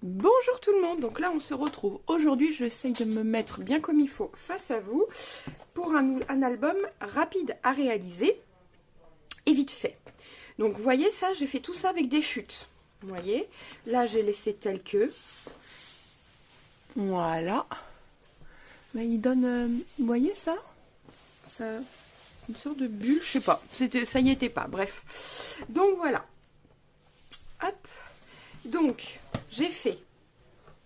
Bonjour tout le monde, donc là on se retrouve. Aujourd'hui j'essaye de me mettre bien comme il faut face à vous pour un album rapide à réaliser et vite fait. Donc vous voyez ça, j'ai fait tout ça avec des chutes. Vous voyez, là j'ai laissé tel que. Voilà. Mais il donne, vous voyez ça? Ça, une sorte de bulle, je sais pas, ça y était pas, bref. Donc voilà. Hop. Donc j'ai fait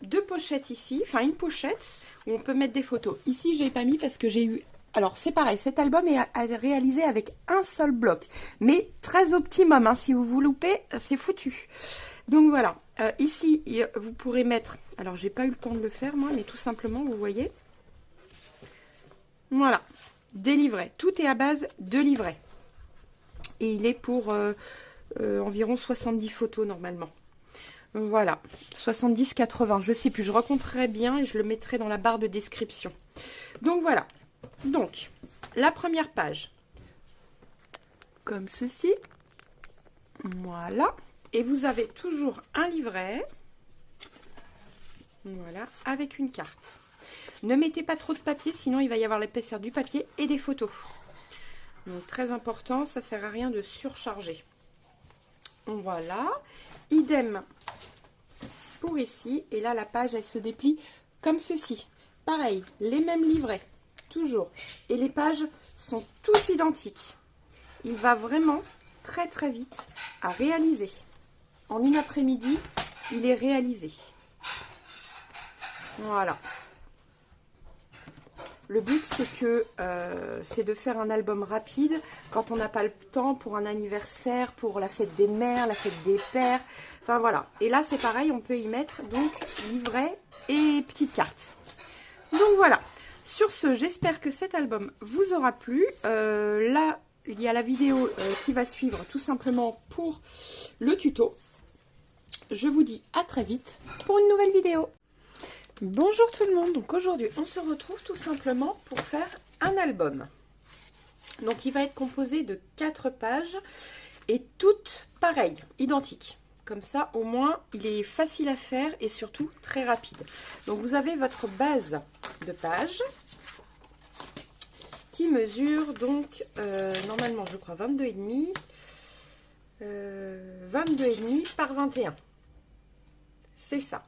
deux pochettes ici, enfin une pochette où on peut mettre des photos. Ici, je l'ai pas mis parce que j'ai eu... Alors, c'est pareil, cet album est à réaliser avec un seul bloc, mais très optimum, hein. Si vous vous loupez, c'est foutu. Donc voilà, ici, vous pourrez mettre... Alors, j'ai pas eu le temps de le faire, moi, mais tout simplement, vous voyez. Voilà, des livrets. Tout est à base de livrets. Et il est pour environ 70 photos, normalement. Voilà, 70-80, je sais plus, je recompterai bien et je le mettrai dans la barre de description. Donc voilà, donc la première page, comme ceci, voilà, et vous avez toujours un livret, voilà, avec une carte. Ne mettez pas trop de papier, sinon il va y avoir l'épaisseur du papier et des photos. Donc très important, ça sert à rien de surcharger. Voilà, idem pour ici, et là la page elle se déplie comme ceci. Pareil, les mêmes livrets, toujours, et les pages sont toutes identiques. Il va vraiment très très vite à réaliser. En une après-midi, il est réalisé. Voilà. Le but c'est de faire un album rapide quand on n'a pas le temps pour un anniversaire, pour la fête des mères, la fête des pères. Enfin voilà. Et là c'est pareil, on peut y mettre donc livret et petites cartes. Donc voilà. Sur ce, j'espère que cet album vous aura plu. Là, il y a la vidéo qui va suivre tout simplement pour le tuto. Je vous dis à très vite pour une nouvelle vidéo. Bonjour tout le monde, donc aujourd'hui on se retrouve tout simplement pour faire un album. Donc il va être composé de 4 pages et toutes pareilles, identiques. Comme ça au moins il est facile à faire et surtout très rapide. Donc vous avez votre base de page qui mesure donc normalement je crois 22,5 22,5 par 21. C'est ça.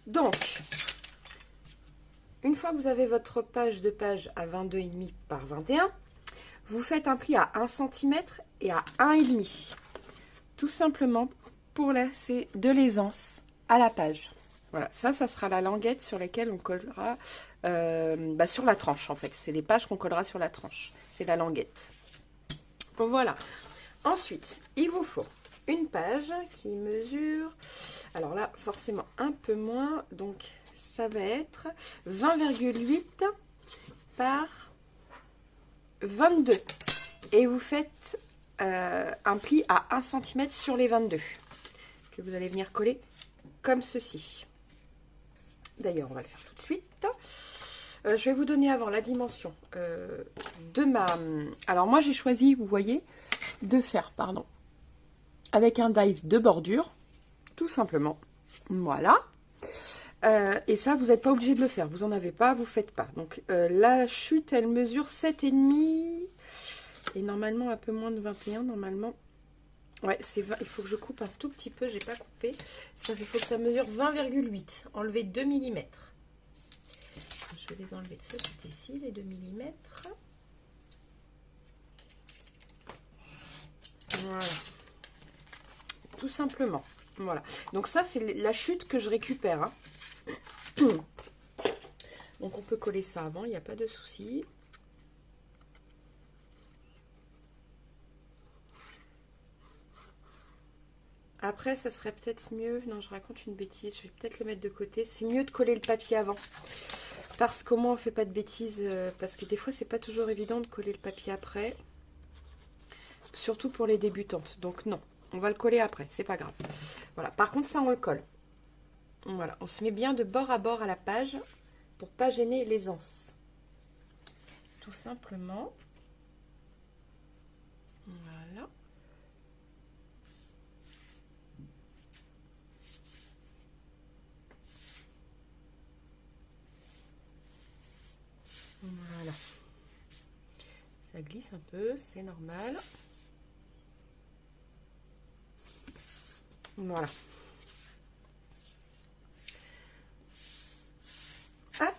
Donc, une fois que vous avez votre page de page à 22,5 par 21, vous faites un pli à 1 cm et à 1,5. Tout simplement pour laisser de l'aisance à la page. Voilà, ça sera la languette sur laquelle on collera, sur la tranche en fait. C'est les pages qu'on collera sur la tranche. C'est la languette. Bon, voilà. Ensuite, il vous faut une page qui mesure, alors là forcément un peu moins, donc ça va être 20,8 par 22 et vous faites un pli à 1 cm sur les 22 que vous allez venir coller comme ceci. D'ailleurs on va le faire tout de suite. Je vais vous donner avant la dimension de ma... Alors moi j'ai choisi, vous voyez, de faire, pardon, avec un dies de bordure, tout simplement. Voilà. Et ça, vous n'êtes pas obligé de le faire. Vous n'en avez pas, vous ne faites pas. Donc la chute, elle mesure 7,5 et normalement un peu moins de 21, normalement. Ouais, c'est 20. Il faut que je coupe un tout petit peu, j'ai pas coupé. Ça, il faut que ça mesure 20,8. Enlever 2 mm. Je vais les enlever de ce côté-ci, les 2 mm. Voilà. Tout simplement. Voilà. Donc ça, c'est la chute que je récupère. Hein. Donc on peut coller ça avant, il n'y a pas de souci. Après, ça serait peut-être mieux... Non, je raconte une bêtise. Je vais peut-être le mettre de côté. C'est mieux de coller le papier avant. Parce qu'au moins, on ne fait pas de bêtises. Parce que des fois, c'est pas toujours évident de coller le papier après. Surtout pour les débutantes. Donc non, on va le coller après. C'est pas grave. Voilà. Par contre, ça, on le colle. Voilà. On se met bien de bord à bord à la page pour pas gêner l'aisance. Tout simplement. Voilà. glisse un peu, c'est normal. Voilà. Hop,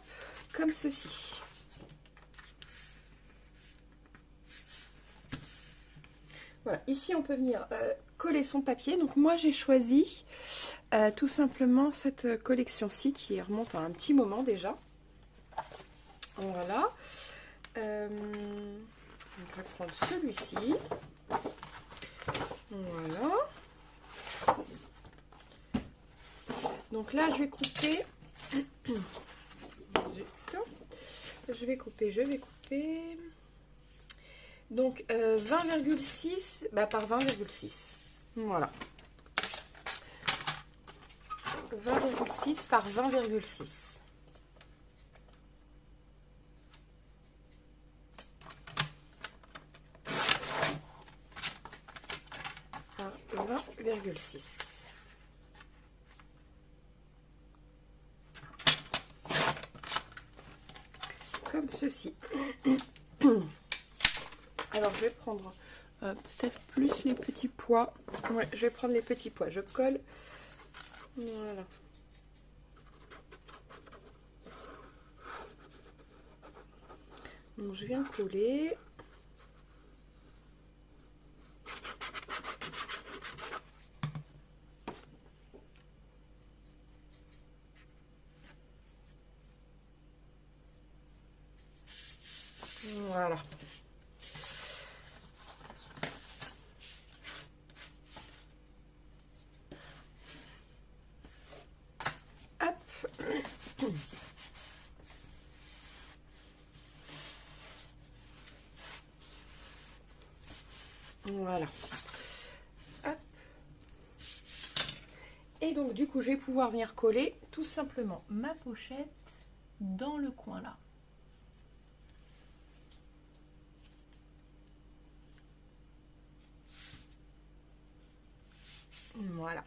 comme ceci. Voilà, ici on peut venir coller son papier. Donc moi j'ai choisi tout simplement cette collection-ci qui remonte à un petit moment déjà. Voilà. On va prendre celui-ci. Voilà. Donc là je vais couper. Je vais couper. Donc 20,6 par 20,6. Voilà. 20,6 par 20,6. Par 20,6. Comme ceci. Alors je vais prendre peut-être plus les petits pois. Ouais, je vais prendre les petits pois. Je colle. Voilà. Donc je viens coller. Voilà. Voilà. Hop. Et donc du coup je vais pouvoir venir coller tout simplement ma pochette dans le coin là. Voilà.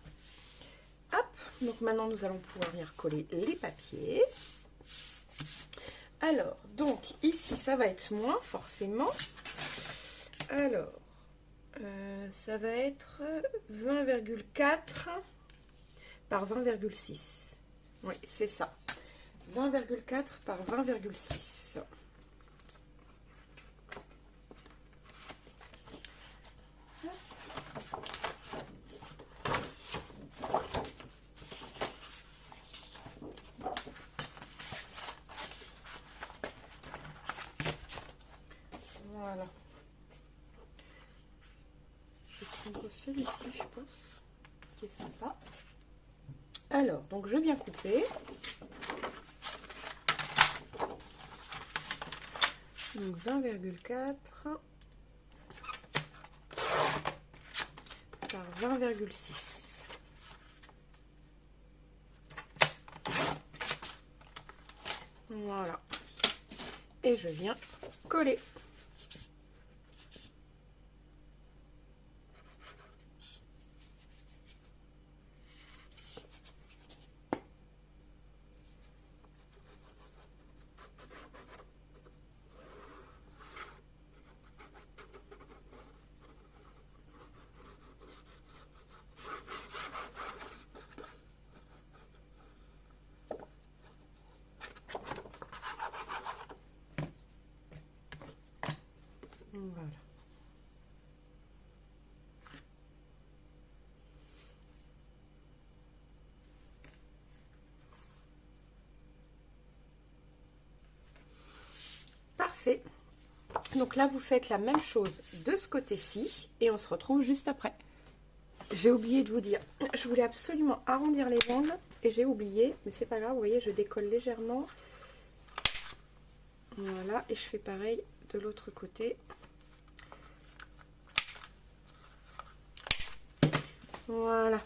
Hop. Donc maintenant nous allons pouvoir venir coller les papiers. Alors donc ici ça va être moins forcément. Alors ça va être 20,4 par 20,6. Oui, c'est ça. 20,4 par 20,6. Voilà. Je vais prendre celui-ci, je pense, qui est sympa. Alors, donc je viens couper. Donc 20,4 par 20,6. Voilà. Et je viens coller. Voilà. Parfait. Donc là, vous faites la même chose de ce côté-ci et on se retrouve juste après. J'ai oublié de vous dire, je voulais absolument arrondir les angles et j'ai oublié, mais c'est pas grave, vous voyez, je décolle légèrement. Voilà, et je fais pareil de l'autre côté. Voilà.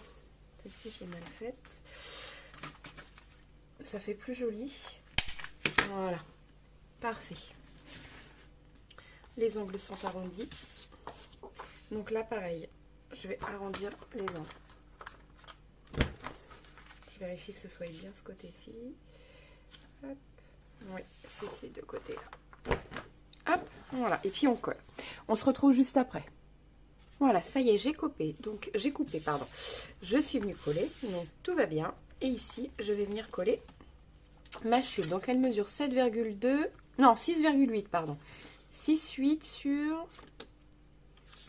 Celle-ci, j'ai mal faite. Ça fait plus joli. Voilà. Parfait. Les angles sont arrondis. Donc là, pareil, je vais arrondir les angles. Je vérifie que ce soit bien ce côté-ci. Hop. Oui, c'est ces deux côtés-là. Hop, voilà. Et puis on colle. On se retrouve juste après. Voilà, ça y est, j'ai coupé. Donc, j'ai coupé, pardon. Je suis venue coller. Donc, tout va bien. Et ici, je vais venir coller ma chute. Donc, elle mesure 7,2. Non, 6,8, pardon. 6,8 sur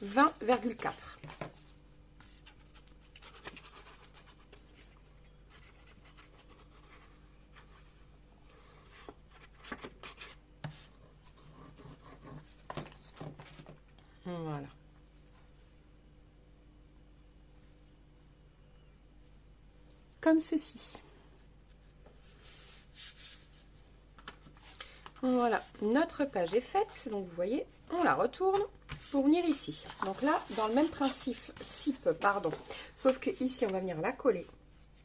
20,4. Voilà. Comme ceci. Voilà, notre page est faite. Donc, vous voyez, on la retourne pour venir ici. Donc là, dans le même principe, pardon. Sauf que ici, on va venir la coller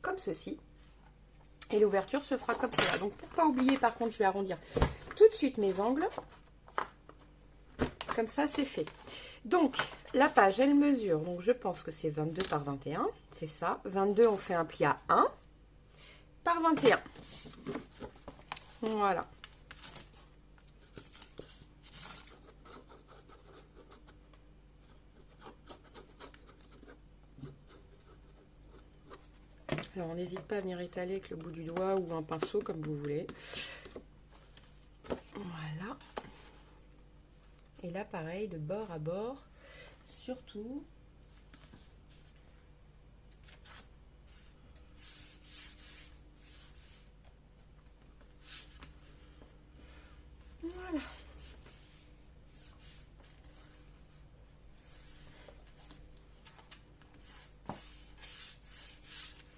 comme ceci. Et l'ouverture se fera comme cela. Donc, pour ne pas oublier, par contre, je vais arrondir tout de suite mes angles. Comme ça, c'est fait. Donc, la page, elle mesure. Donc, je pense que c'est 22 par 21. C'est ça. 22, on fait un pli à 1 par 21. Voilà. Alors, on n'hésite pas à venir étaler avec le bout du doigt ou un pinceau, comme vous voulez. Voilà. Et là, pareil, de bord à bord, surtout. Voilà.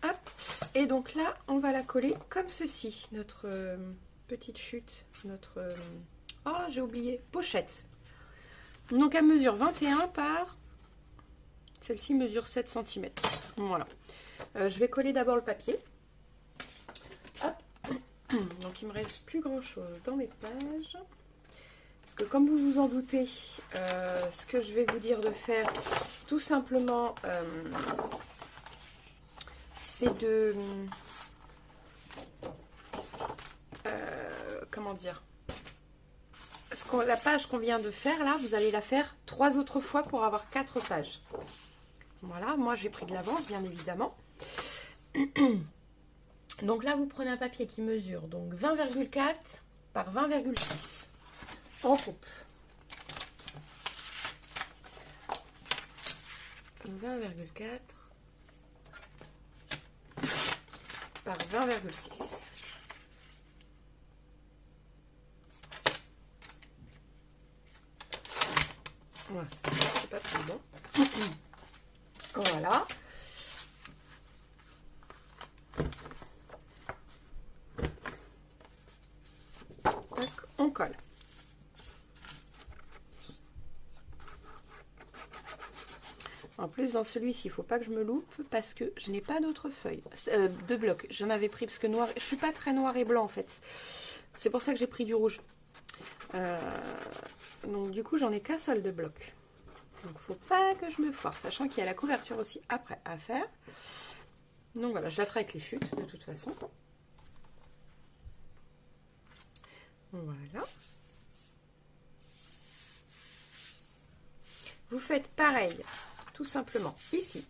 Hop. Et donc là, on va la coller comme ceci, notre petite chute, notre... oh, j'ai oublié, pochette. Donc elle mesure 21 par... Celle-ci mesure 7 cm. Voilà. Je vais coller d'abord le papier. Hop. Donc il me reste plus grand chose dans mes pages. Parce que comme vous vous en doutez, ce que je vais vous dire de faire, tout simplement, c'est de... comment dire, la page qu'on vient de faire là, vous allez la faire 3 autres fois pour avoir 4 pages. Voilà, moi j'ai pris de l'avance bien évidemment. Donc là vous prenez un papier qui mesure donc 20,4 par 20,6. On coupe. 20,4 par 20,6. Voilà, c'est pas très bon. Voilà. Donc, on colle. En plus, dans celui-ci, il ne faut pas que je me loupe parce que je n'ai pas d'autres feuilles. De blocs. J'en avais pris parce que noir, je ne suis pas très noir et blanc en fait. C'est pour ça que j'ai pris du rouge. Donc du coup, j'en ai qu'un seul de bloc. Donc il ne faut pas que je me foire, sachant qu'il y a la couverture aussi après à faire. Donc voilà, je la ferai avec les chutes de toute façon. Voilà. Vous faites pareil, tout simplement, ici.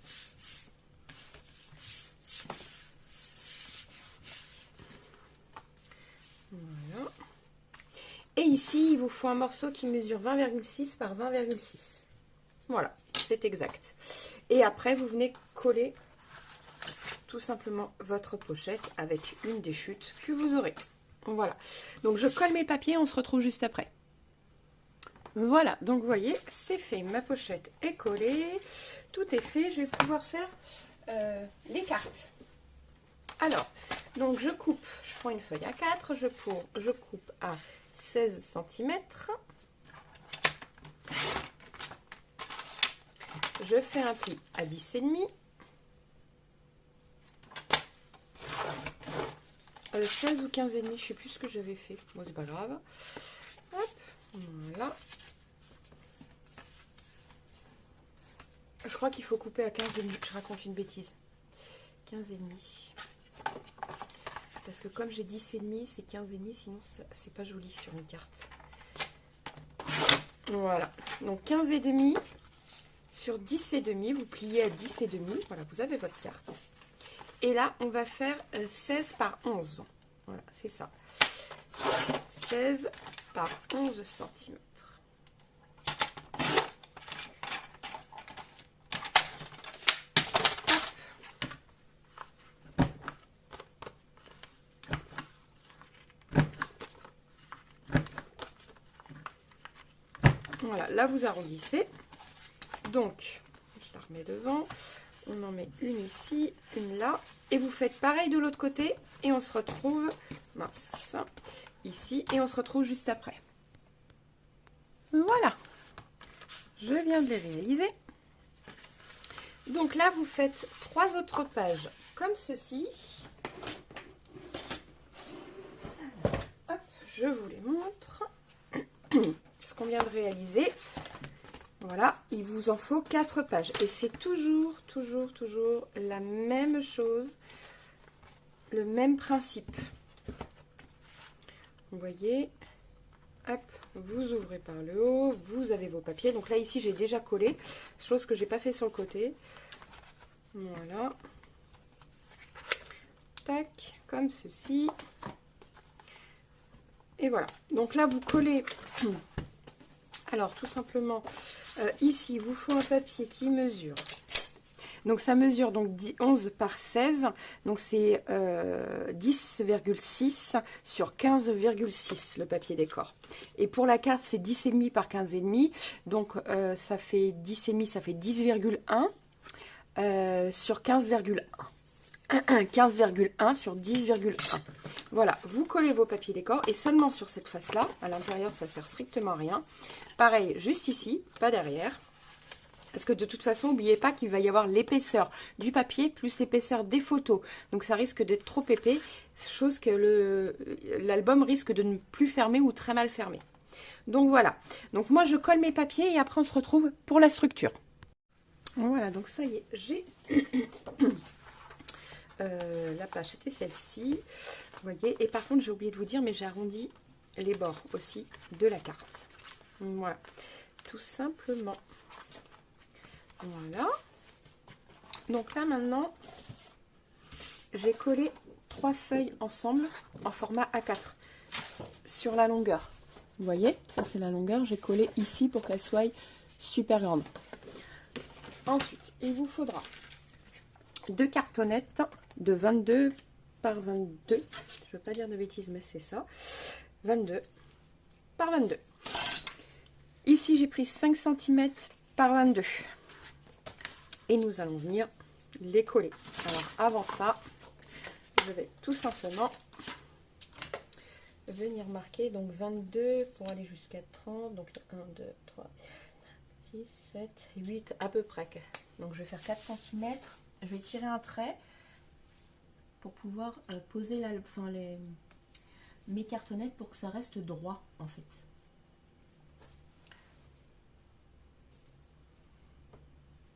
Voilà. Et ici, il vous faut un morceau qui mesure 20,6 par 20,6. Voilà, c'est exact. Et après, vous venez coller tout simplement votre pochette avec une des chutes que vous aurez. Voilà. Donc, je colle mes papiers, on se retrouve juste après. Voilà, donc vous voyez, c'est fait. Ma pochette est collée. Tout est fait. Je vais pouvoir faire les cartes. Alors, donc je coupe. Je prends une feuille à 4. Je coupe à 16 cm. Je fais un pli à 10,5. 16 ou 15,5, je ne sais plus ce que j'avais fait. Bon, c'est pas grave. Hop, voilà. Je crois qu'il faut couper à 15,5. Je raconte une bêtise. 15,5. Parce que comme j'ai 10,5, c'est 15,5, sinon c'est pas joli sur une carte. Voilà, donc 15,5 sur 10,5, vous pliez à 10,5, voilà, vous avez votre carte. Et là, on va faire 16 par 11. Voilà, c'est ça. 16 par 11 cm. Voilà, là vous arrondissez. Donc, je la remets devant. On en met une ici, une là. Et vous faites pareil de l'autre côté. Et on se retrouve, mince, ici. Et on se retrouve juste après. Voilà. Je viens de les réaliser. Donc là, vous faites 3 autres pages comme ceci. Hop, je vous les montre. Ce qu'on vient de réaliser. Voilà, il vous en faut 4 pages. Et c'est toujours la même chose, le même principe. Vous voyez, hop, vous ouvrez par le haut, vous avez vos papiers. Donc là, ici, j'ai déjà collé, chose que j'ai pas fait sur le côté. Voilà. Tac, comme ceci. Et voilà. Donc là, vous collez... Alors, tout simplement, ici, il vous faut un papier qui mesure. Donc, ça mesure donc 11 par 16. Donc, c'est 10,6 sur 15,6 le papier décor. Et pour la carte, c'est 10,5 par 15,5. Donc, ça fait 10,5, ça fait 10,1 sur 15,1. 15,1 sur 10,1. Voilà, vous collez vos papiers décor et seulement sur cette face-là. À l'intérieur, ça sert strictement à rien. Pareil, juste ici, pas derrière. Parce que de toute façon, n'oubliez pas qu'il va y avoir l'épaisseur du papier plus l'épaisseur des photos. Donc ça risque d'être trop épais, chose que l'album risque de ne plus fermer ou très mal fermer. Donc voilà. Donc moi, je colle mes papiers et après, on se retrouve pour la structure. Voilà, donc ça y est, j'ai... la page, c'était celle-ci. Vous voyez, et par contre, j'ai oublié de vous dire, mais j'ai arrondi les bords aussi de la carte. Voilà, tout simplement. Voilà. Donc là, maintenant, j'ai collé 3 feuilles ensemble en format A4 sur la longueur. Vous voyez, ça c'est la longueur. J'ai collé ici pour qu'elle soit super grande. Ensuite, il vous faudra 2 cartonnettes de 22 par 22. Je ne veux pas dire de bêtises, mais c'est ça. 22 par 22. Ici, j'ai pris 5 cm par 22. Et nous allons venir les coller. Alors, avant ça, je vais tout simplement venir marquer donc 22 pour aller jusqu'à 30. Donc, 1, 2, 3, 6, 7, 8, à peu près. Donc, je vais faire 4 cm. Je vais tirer un trait pour pouvoir poser mes cartonnettes pour que ça reste droit en fait.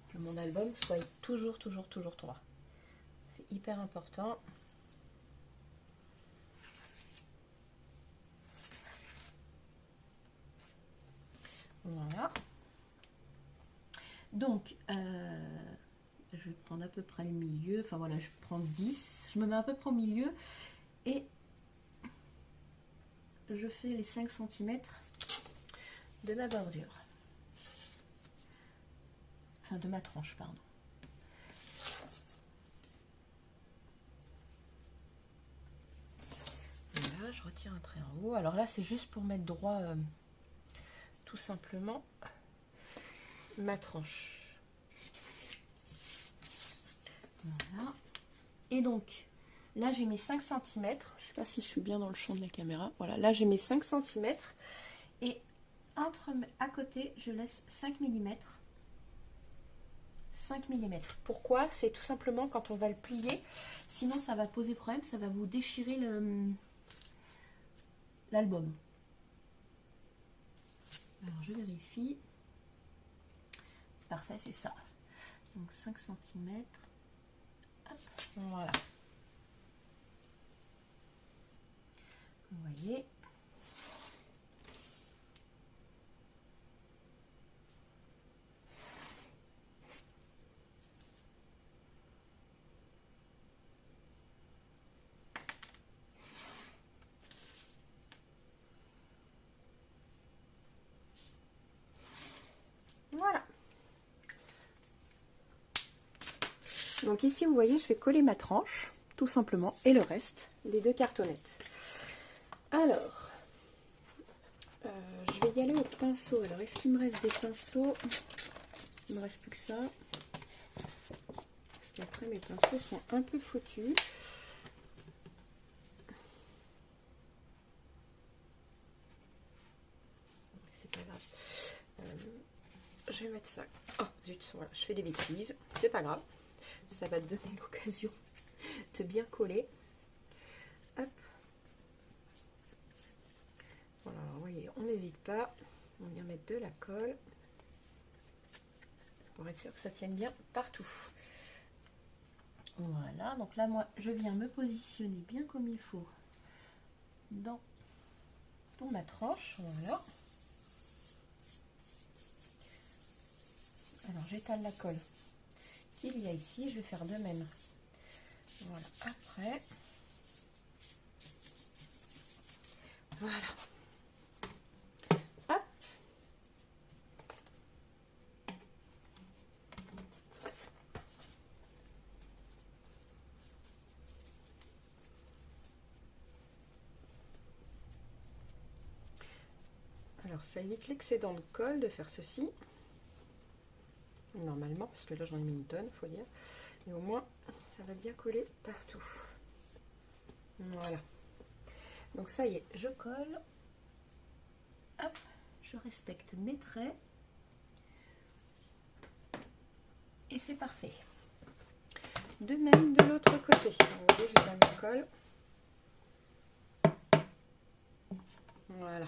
Que mon album soit toujours droit. C'est hyper important. Voilà. Donc, je vais prendre à peu près le milieu. Enfin voilà, je prends 10. Je me mets à peu près au milieu. Et je fais les 5 cm de ma bordure. Enfin, de ma tranche, pardon. Voilà, je retire un trait en haut. Alors là, c'est juste pour mettre droit, tout simplement, ma tranche. Voilà. Et donc, là, j'ai mes 5 cm. Je ne sais pas si je suis bien dans le champ de la caméra. Voilà, là, j'ai mes 5 cm. Et à côté, je laisse 5 mm. 5 mm. Pourquoi? C'est tout simplement quand on va le plier. Sinon, ça va poser problème. Ça va vous déchirer l'album. Alors, je vérifie. C'est parfait, c'est ça. Donc, 5 cm. Hop, voilà. Vous voyez. Donc ici, vous voyez, je vais coller ma tranche, tout simplement, et le reste, les 2 cartonnettes. Alors, je vais y aller au pinceau. Alors, est-ce qu'il me reste des pinceaux? Il ne me reste plus que ça. Parce qu'après, mes pinceaux sont un peu foutus. C'est pas grave. Je vais mettre ça. Oh, zut, voilà, je fais des bêtises. C'est pas grave. Ça va te donner l'occasion de bien coller. Hop. Voilà, vous voyez, on n'hésite pas. On vient mettre de la colle pour être sûr que ça tienne bien partout. Voilà, donc là, moi, je viens me positionner bien comme il faut dans ma tranche. Voilà. Alors, j'étale la colle qu'il y a ici. Je vais faire de même. Voilà, après. Voilà. Hop. Alors, ça évite l'excédent de colle de faire ceci. Normalement, parce que là, j'en ai mis une tonne, faut dire. Et au moins, ça va bien coller partout. Voilà. Donc, ça y est, je colle. Hop, je respecte mes traits. Et c'est parfait. De même de l'autre côté. Vous voyez, je la colle. Voilà.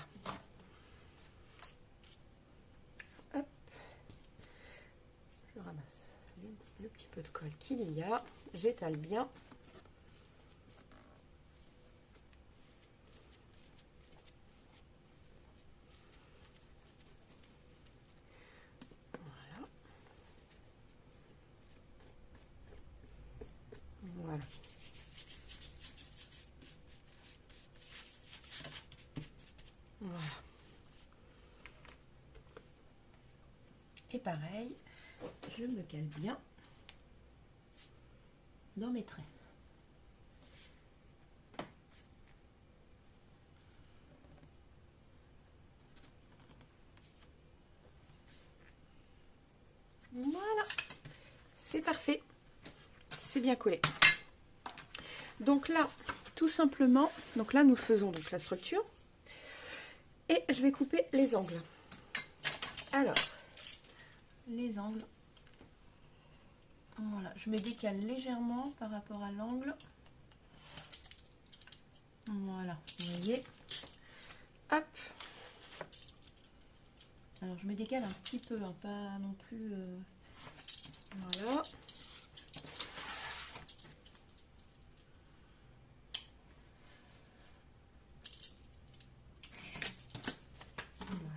Hop. Je ramasse le petit peu de colle qu'il y a. J'étale bien. Voilà. Voilà. Voilà. Et pareil, je me cale bien dans mes traits. Voilà, c'est parfait, c'est bien collé. Donc là, tout simplement, donc là nous faisons donc la structure et je vais couper les angles. Alors, les angles, voilà, je me décale légèrement par rapport à l'angle. Voilà, vous voyez. Hop. Alors je me décale un petit peu, hein, pas non plus. Voilà.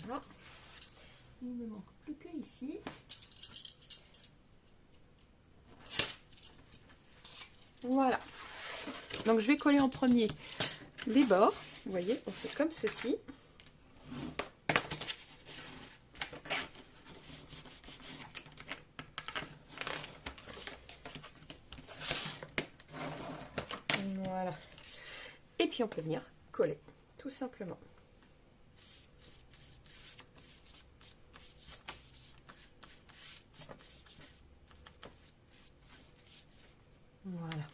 Voilà. Il ne me manque plus que ici. Voilà. Donc je vais coller en premier les bords. Vous voyez, on fait comme ceci. Voilà. Et puis on peut venir coller, tout simplement. Voilà.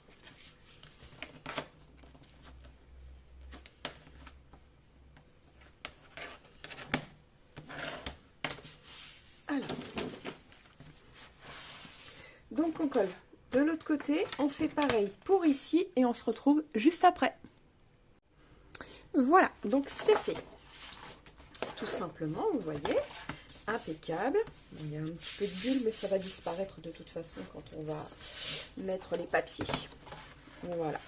Alors, donc on colle de l'autre côté, on fait pareil pour ici et on se retrouve juste après. Voilà, donc c'est fait. Tout simplement, vous voyez, impeccable. Il y a un petit peu de bulle, mais ça va disparaître de toute façon quand on va mettre les papiers. Voilà.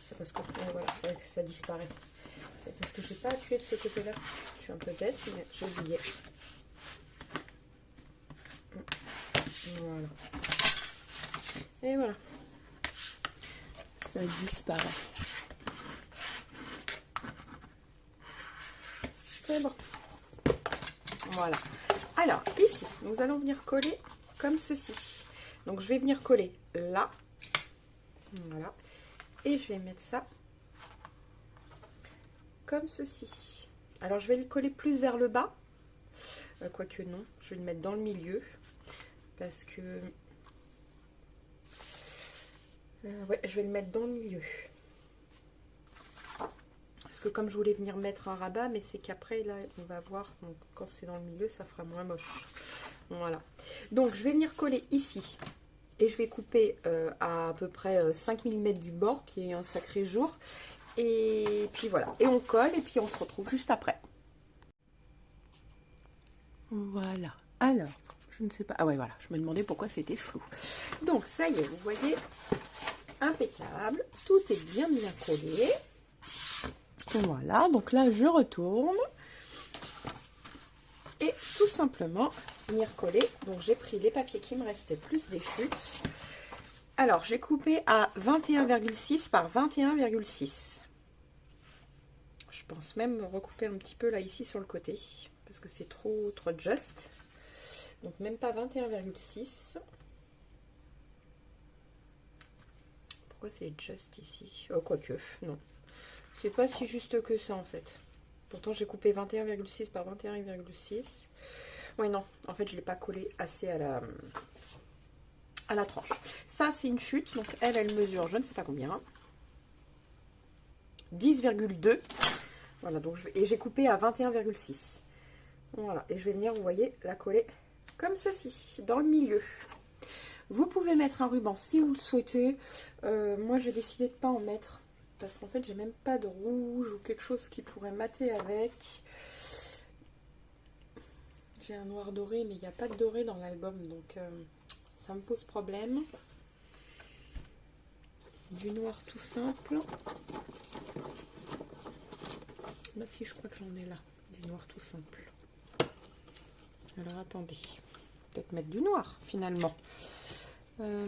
C'est parce que voilà, ça disparaît. C'est parce que j'ai pas appuyé de ce côté-là. Je suis un peu bête, mais j'ai oublié. Voilà. Et voilà. Ça disparaît. C'est bon. Voilà. Alors, ici, nous allons venir coller comme ceci. Donc, je vais venir coller là. Voilà. Et je vais mettre ça comme ceci. Alors, je vais le coller plus vers le bas. Quoique non, je vais le mettre dans le milieu. Parce que... ouais, je vais le mettre dans le milieu. Parce que comme je voulais venir mettre un rabat, mais c'est qu'après, là, on va voir. Donc, quand c'est dans le milieu, ça fera moins moche. Voilà. Donc, je vais venir coller ici. Et je vais couper à peu près 5 mm du bord, qui est un sacré jour. Et puis voilà. Et on colle, et puis on se retrouve juste après. Voilà. Alors, je ne sais pas. Ah ouais, voilà. Je me demandais pourquoi c'était flou. Donc, ça y est, vous voyez, impeccable. Tout est bien collé. Voilà. Donc là, je retourne. Et tout simplement, venir coller. Donc, j'ai pris les papiers qui me restaient, plus des chutes. Alors, j'ai coupé à 21,6 par 21,6. Je pense même recouper un petit peu là, ici, sur le côté. Parce que c'est trop juste. Donc, même pas 21,6. Pourquoi c'est juste ici? Oh, quoique, non. C'est pas si juste que ça, en fait. Pourtant, j'ai coupé 21,6 par 21,6. Oui, non. En fait, je ne l'ai pas collé assez à la tranche. Ça, c'est une chute. Donc, elle mesure, je ne sais pas combien. 10,2. Voilà, donc et j'ai coupé à 21,6. Voilà, et je vais venir, vous voyez, la coller comme ceci, dans le milieu. Vous pouvez mettre un ruban si vous le souhaitez. Moi, j'ai décidé de ne pas en mettre. Parce qu'en fait, j'ai même pas de rouge ou quelque chose qui pourrait mater avec. J'ai un noir doré, mais il n'y a pas de doré dans l'album. Donc, ça me pose problème. Du noir tout simple. Bah si, je crois que j'en ai là. Du noir tout simple. Alors, attendez. Peut-être mettre du noir, finalement. Alors.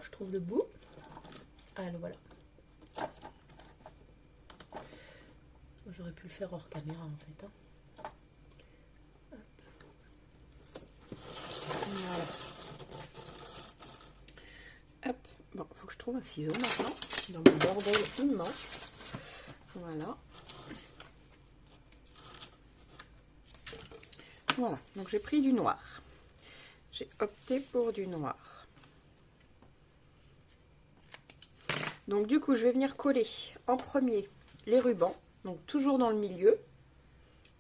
Je trouve le bout. Ah, le voilà. J'aurais pu le faire hors caméra, en fait. Hein. Voilà. Hop. Bon, il faut que je trouve un ciseau maintenant. Dans mon bordel immense. Voilà. Voilà. Donc, j'ai pris du noir. J'ai opté pour du noir. Donc, du coup, je vais venir coller en premier les rubans. Donc, toujours dans le milieu.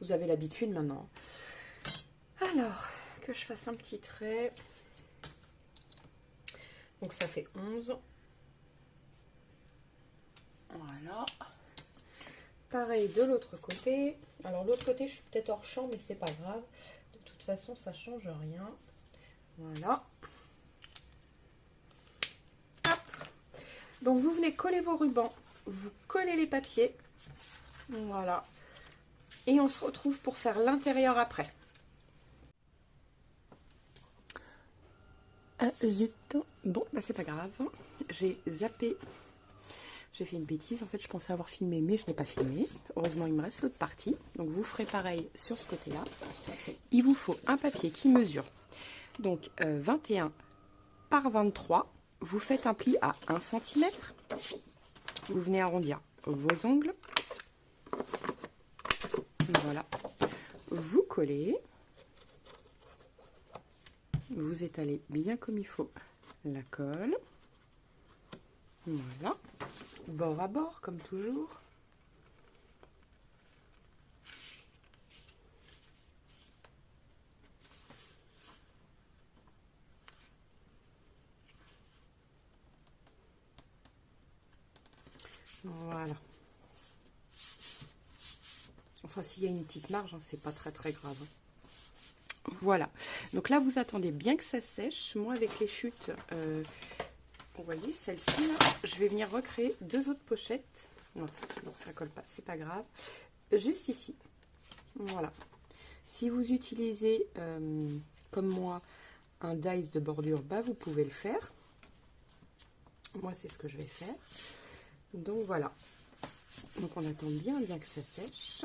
Vous avez l'habitude maintenant. Alors, que je fasse un petit trait. Donc, ça fait 11. Voilà. Pareil de l'autre côté. Alors, de l'autre côté, je suis peut-être hors champ, mais c'est pas grave. De toute façon, ça change rien. Voilà. Hop. Donc, vous venez coller vos rubans. Vous collez les papiers. Voilà. Et on se retrouve pour faire l'intérieur après. Ah, zut. Bon, bah c'est pas grave. J'ai zappé. J'ai fait une bêtise. En fait, je pensais avoir filmé, mais je n'ai pas filmé. Heureusement, il me reste l'autre partie. Donc, vous ferez pareil sur ce côté-là. Il vous faut un papier qui mesure. Donc, 21 par 23. Vous faites un pli à 1 cm. Vous venez arrondir vos angles. Voilà. Vous collez. Vous étalez bien comme il faut la colle. Voilà. Bord à bord, comme toujours. Voilà. Enfin, s'il y a une petite marge, hein, c'est pas très grave. Voilà. Donc là, vous attendez bien que ça sèche. Moi, avec les chutes, vous voyez, celle-ci, là, je vais venir recréer deux autres pochettes. Non, ça colle pas, c'est pas grave. Juste ici. Voilà. Si vous utilisez, comme moi, un dies de bordure bas, vous pouvez le faire. Moi, c'est ce que je vais faire. Donc, voilà. Donc on attend bien que ça sèche.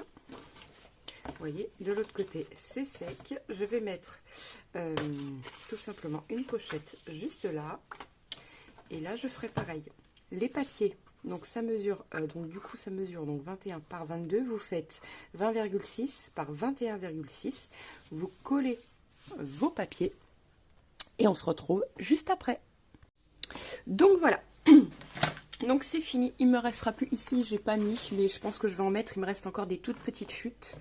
Vous voyez, de l'autre côté c'est sec. Je vais mettre tout simplement une pochette juste là. Et là je ferai pareil. Les papiers, donc ça mesure, ça mesure donc 21 par 22. Vous faites 20,6 par 21,6. Vous collez vos papiers et on se retrouve juste après. Donc voilà. Donc c'est fini, il me restera plus ici, j'ai pas mis, mais je pense que je vais en mettre, il me reste encore des toutes petites chutes.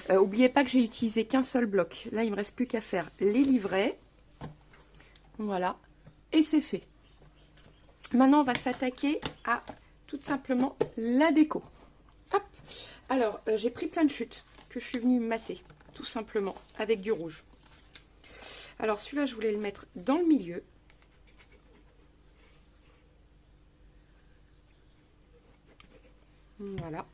N'oubliez pas que j'ai utilisé qu'un seul bloc. Là il me reste plus qu'à faire les livrets. Voilà, et c'est fait. Maintenant on va s'attaquer à tout simplement la déco. Hop. Alors j'ai pris plein de chutes que je suis venue mater, tout simplement, avec du rouge. Alors celui-là je voulais le mettre dans le milieu. Voilà.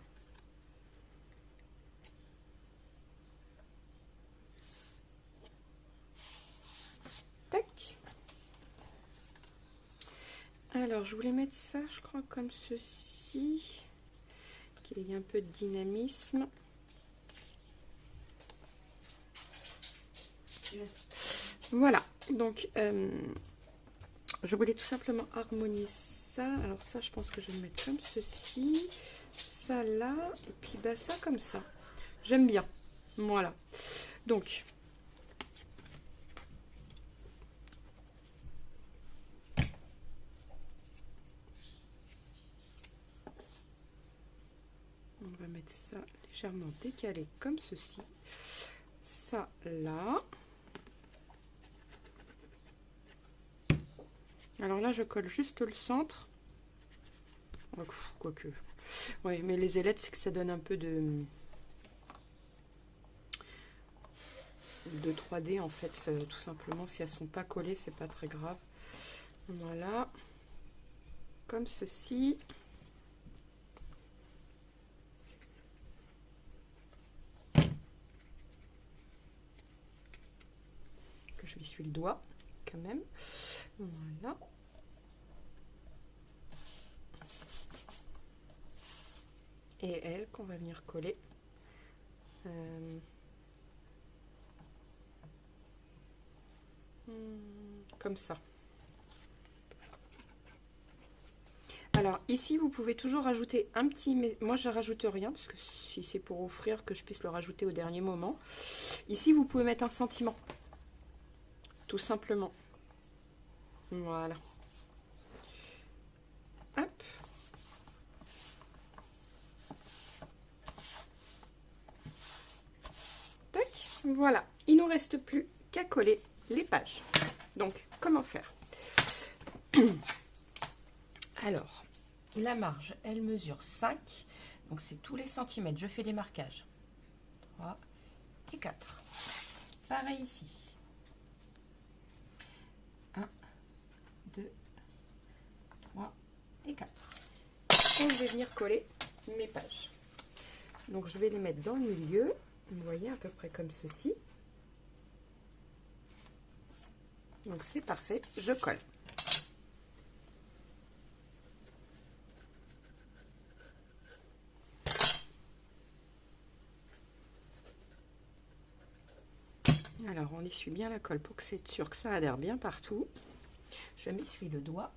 Tac. Alors, je voulais mettre ça, je crois, comme ceci. Qu'il y ait un peu de dynamisme. Voilà. Donc, je voulais tout simplement harmonier ça. Alors ça, je pense que je vais le mettre comme ceci. Ça là, et puis bah ça comme ça. J'aime bien. Voilà. Donc, on va mettre ça légèrement décalé comme ceci. Ça là. Alors là, je colle juste le centre. Quoique. Oui, mais les ailettes, c'est que ça donne un peu de 3D en fait, tout simplement. Si elles sont pas collées, c'est pas très grave. Voilà, comme ceci. Que je m'essuie le doigt quand même. Voilà. Et elle qu'on va venir coller. Comme ça. Alors ici vous pouvez toujours rajouter un petit, mais moi je rajoute rien parce que si c'est pour offrir, que je puisse le rajouter au dernier moment. Ici vous pouvez mettre un sentiment, tout simplement. Voilà. Hop. Tac. Voilà, il nous reste plus qu'à coller les pages. Donc comment faire? Alors, la marge, elle mesure 5. Donc, c'est tous les centimètres. Je fais les marquages. 3 et 4. Pareil ici. 1, 2, 3 et 4. Et je vais venir coller mes pages. Donc, je vais les mettre dans le milieu. Vous voyez, à peu près comme ceci. Donc, c'est parfait. Je colle. Alors, on essuie bien la colle pour que c'est sûr que ça adhère bien partout. Je m'essuie le doigt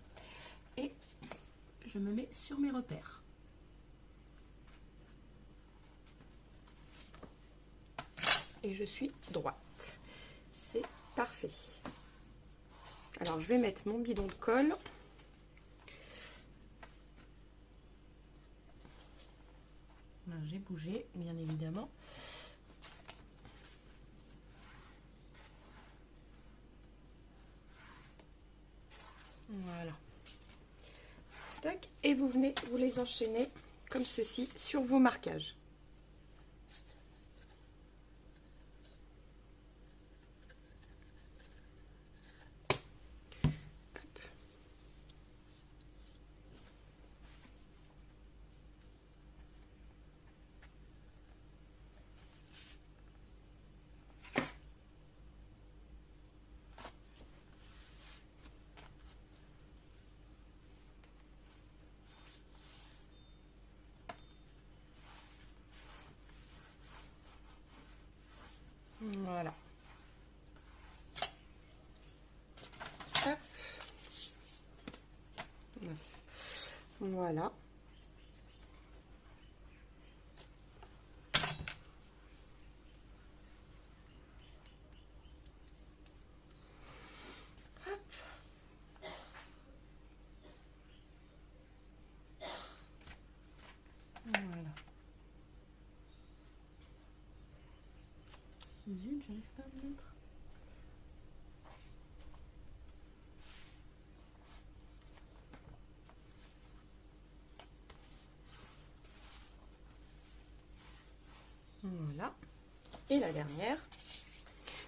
et je me mets sur mes repères. Et je suis droite. C'est parfait. Alors, je vais mettre mon bidon de colle. J'ai bougé, bien évidemment. Voilà. Tac. Et vous venez vous les enchaîner comme ceci sur vos marquages. Voilà. Hop. Voilà. Hop. Voilà. Zut, j'arrive pas à le mettre. Voilà. Et la dernière.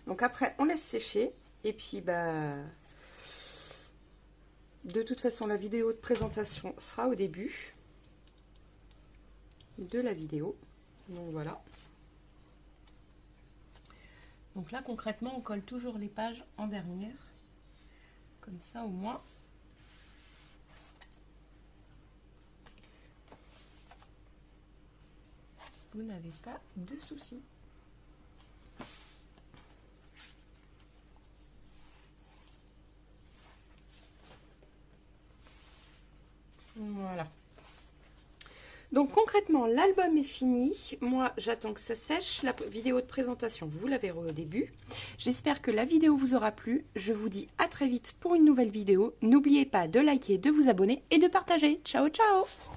Donc après, on laisse sécher. Et puis, bah, de toute façon, la vidéo de présentation sera au début de la vidéo. Donc voilà. Donc là, concrètement, on colle toujours les pages en dernière. Comme ça, au moins. Vous n'avez pas de soucis. Voilà. Donc concrètement, l'album est fini. Moi, j'attends que ça sèche. La vidéo de présentation, vous la verrez au début. J'espère que la vidéo vous aura plu. Je vous dis à très vite pour une nouvelle vidéo. N'oubliez pas de liker, de vous abonner et de partager. Ciao, ciao!